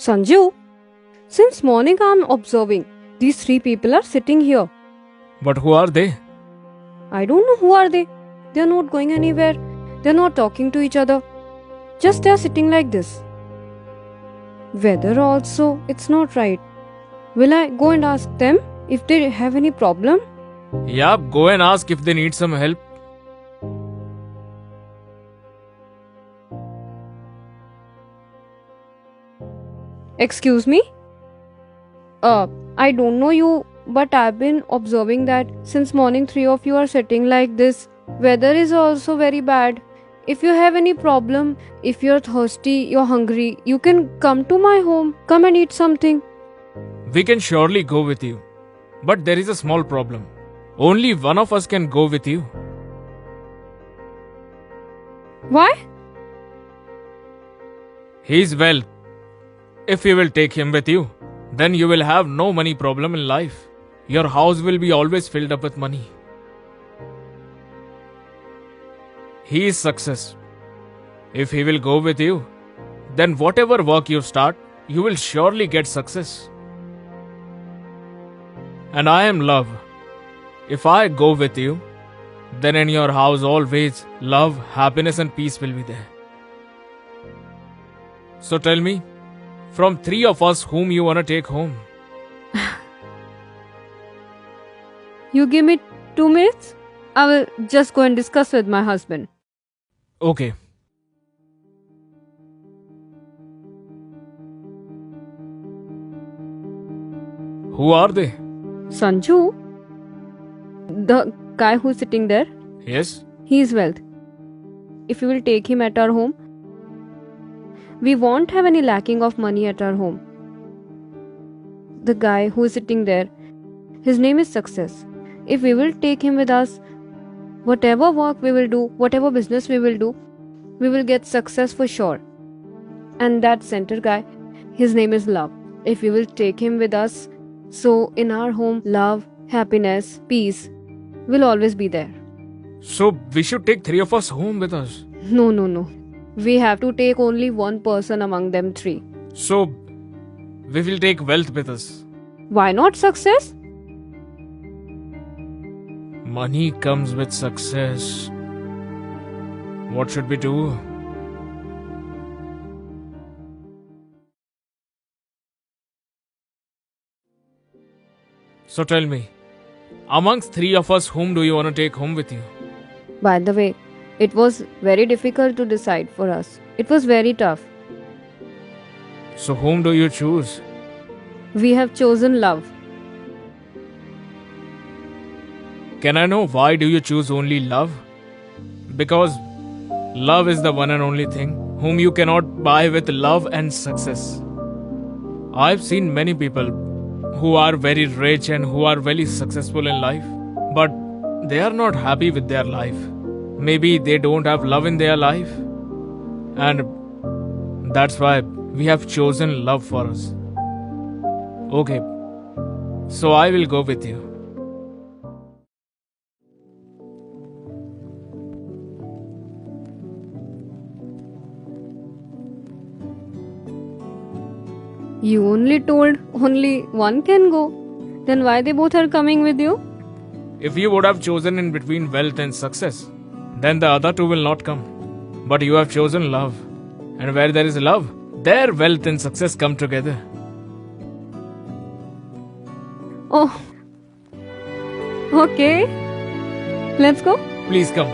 Sanju, since morning I'm observing. These three people are sitting here. But who are they? I don't know who are they. They're not going anywhere. They're not talking to each other. Just they're sitting like this. Weather also, it's not right. Will I go and ask them if they have any problem? Yeah, go and ask if they need some help. Excuse me? I don't know you, but I've been observing that since morning three of you are sitting like this. Weather is also very bad. If you have any problem, if you're thirsty, you're hungry, you can come to my home. Come and eat something. We can surely go with you. But there is a small problem. Only one of us can go with you. Why? He is well. If you will take him with you, then you will have no money problem in life. Your house will be always filled up with money. He is success. If he will go with you, then whatever work you start, you will surely get success. And I am love. If I go with you, then in your house always love, happiness and peace will be there. So tell me, from three of us, whom you wanna take home? You give me 2 minutes? I will just go and discuss with my husband. Okay. Who are they? Sanju, the guy who's sitting there, Yes. he is wealth. If you will take him at our home, we won't have any lacking of money at our home. The guy who is sitting there, his name is Success. If we will take him with us, whatever work we will do, whatever business we will do, we will get success for sure. And that center guy, his name is Love. If we will take him with us, so in our home, love, happiness, peace will always be there. So we should take three of us home with us. No. We have to take only one person among them three. So we will take wealth with us. Why not Success? Money comes with success. What should we do? So tell me, amongst three of us, whom do you want to take home with you? By the way, it was very difficult to decide for us. It was very tough. So whom do you choose? We have chosen Love. Can I know why do you choose only love? Because love is the one and only thing whom you cannot buy with love and success. I've seen many people who are very rich and who are very successful in life, but they are not happy with their life. Maybe they don't have love in their life, and that's why we have chosen love for us. Okay, so I will go with you. You only told only one can go. Then why they both are coming with you? If you would have chosen in between wealth and success, then the other two will not come. But you have chosen love. And where there is love, there wealth and success come together. Oh. Okay. Let's go. Please come.